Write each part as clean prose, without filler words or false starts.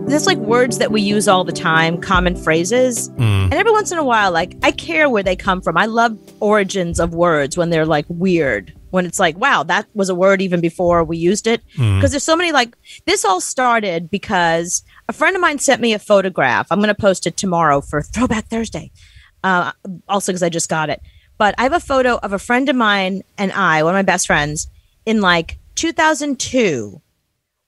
there's like words that we use all the time, common phrases. And every once in a while, like I care where they come from. I love origins of words when they're like weird, when it's like, wow, that was a word even before we used it. Because there's so many, like, this all started because a friend of mine sent me a photograph. I'm going to post it tomorrow for Throwback Thursday. Also because I just got it. But I have a photo of a friend of mine and I, one of my best friends, in like 2002.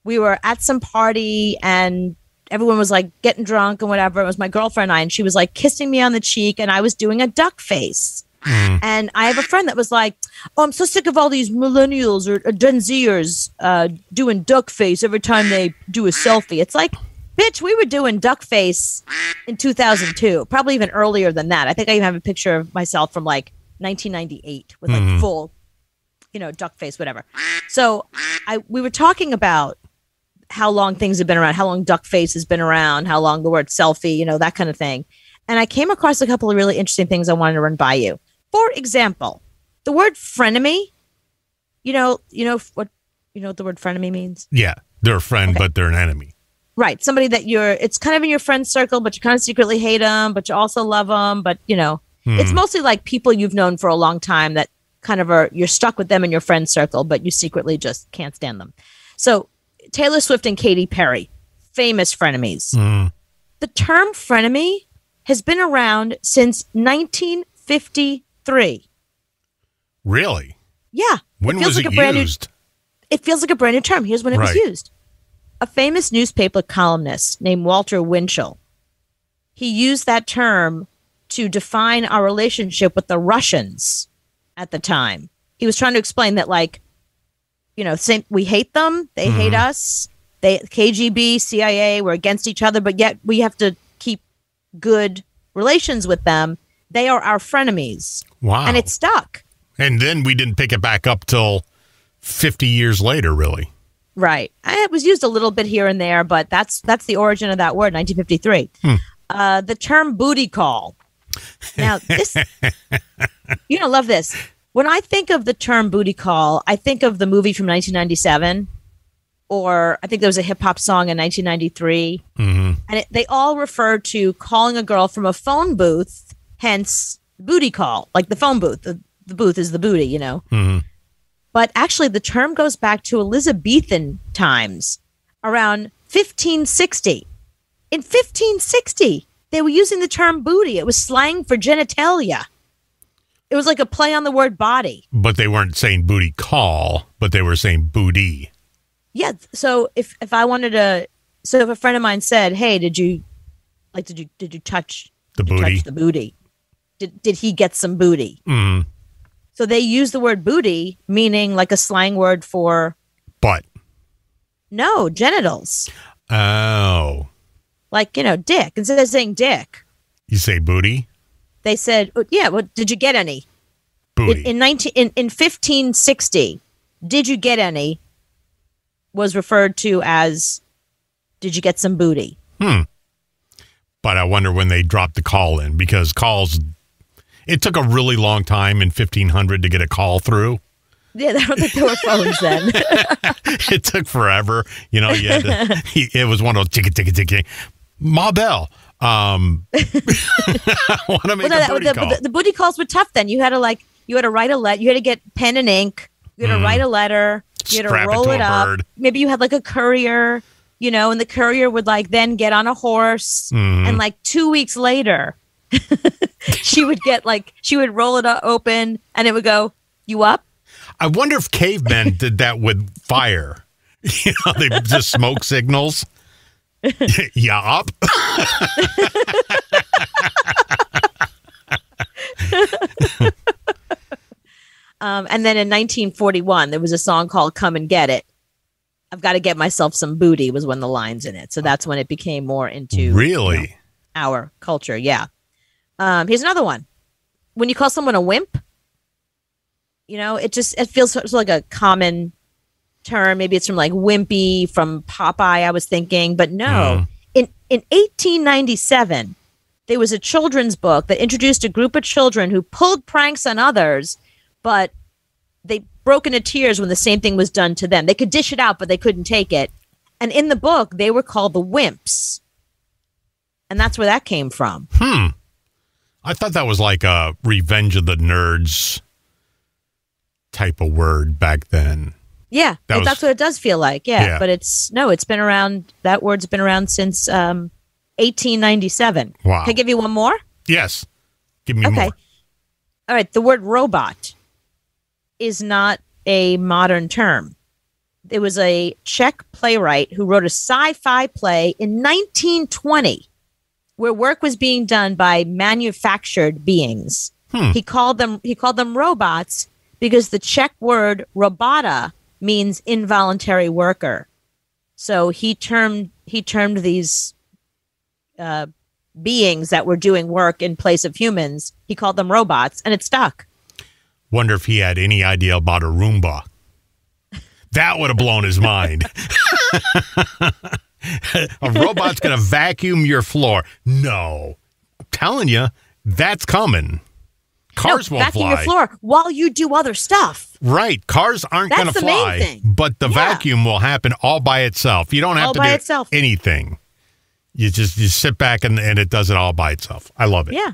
We were at some party and everyone was like getting drunk and whatever. It was my girlfriend and I, and she was like kissing me on the cheek and I was doing a duck face. And I have a friend that was like, oh, I'm so sick of all these millennials or Gen Zers doing duck face every time they do a selfie. It's like, bitch, we were doing duck face in 2002, probably even earlier than that. I think I even have a picture of myself from like 1998 with like full, duck face, whatever. So we were talking about how long things have been around, how long duck face has been around, how long the word selfie, that kind of thing. And I came across a couple of really interesting things I wanted to run by you. For example, the word frenemy, you know what the word frenemy means? Yeah, they're a friend, but they're an enemy. Right. Somebody that it's kind of in your friend circle, but you kind of secretly hate them, but you also love them. But, it's mostly like people you've known for a long time that kind of you're stuck with them in your friend circle, but you secretly just can't stand them. So Taylor Swift and Katy Perry, famous frenemies. The term frenemy has been around since 1953. Really? Yeah. When was it used? It feels like a brand new term. Here's when it was used. A famous newspaper columnist named Walter Winchell, he used that term to define our relationship with the Russians at the time. He was trying to explain that, like, we hate them, they hate us, KGB, CIA, we're against each other, but yet we have to keep good relations with them. They are our frenemies. Wow. And it stuck. And then we didn't pick it back up till 50 years later, really. Right. It was used a little bit here and there, but that's the origin of that word, 1953. The term booty call. Now, this, you're going to love this. When I think of the term booty call, I think of the movie from 1997, or I think there was a hip hop song in 1993. And they all refer to calling a girl from a phone booth, hence booty call, like the phone booth. The booth is the booty, But actually, the term goes back to Elizabethan times, around 1560. In 1560, they were using the term booty. It was slang for genitalia. It was like a play on the word body. But they weren't saying booty call, but they were saying booty. Yeah. So if I wanted to, if a friend of mine said, "Hey, did you touch the booty? Touch the booty? Did he get some booty?" So they use the word booty, meaning like a slang word for butt. No, genitals. Oh. Like, dick. Instead of saying dick, you say booty? They said, yeah, well, did you get any? Booty. In 1560, did you get any was referred to as, did you get some booty? But I wonder when they dropped the call in, because calls, it took a really long time in 1500 to get a call through. Yeah, I don't think there were phones then. It took forever. You had to, it was one of those ticket. Ma Bell. I want to make a booty call. The booty calls were tough then. You had to write a letter. You had to get pen and ink. You had to write a letter. You had to roll it up. Bird. Maybe you had like a courier, and the courier would like then get on a horse, and like 2 weeks later, she would roll it open, and it would go, "You up?" I wonder if cavemen did that with fire. They just smoke signals. Yeah, up. And then in 1941, there was a song called "Come and Get It." I've got to get myself some booty was one of the lines in it. So that's when it became more into really our culture. Yeah. Here's another one. When you call someone a wimp, it feels sort of like a common term. Maybe it's from like Wimpy from Popeye, I was thinking, but no. In 1897, there was a children's book that introduced a group of children who pulled pranks on others, but they broke into tears when the same thing was done to them. They could dish it out, but they couldn't take it. And in the book, they were called the Wimps. And that's where that came from. I thought that was like a Revenge of the Nerds type of word back then. Yeah, that's what it does feel like. Yeah, but it's been around. That word's been around since 1897. Wow. Can I give you one more? Yes. Give me more. All right. The word robot is not a modern term. It was a Czech playwright who wrote a sci-fi play in 1920 where work was being done by manufactured beings. He called them robots because the Czech word robota means involuntary worker. So he termed these beings that were doing work in place of humans, he called them robots, and it stuck. Wonder if he had any idea about a Roomba. That would have blown his mind. A robot's going to vacuum your floor. No. I'm telling you, that's coming. Cars won't vacuum fly. Your floor while you do other stuff. Right. Cars aren't going to fly. Main thing. But the vacuum will happen all by itself. You don't have to do anything. You sit back and it does it all by itself. I love it. Yeah.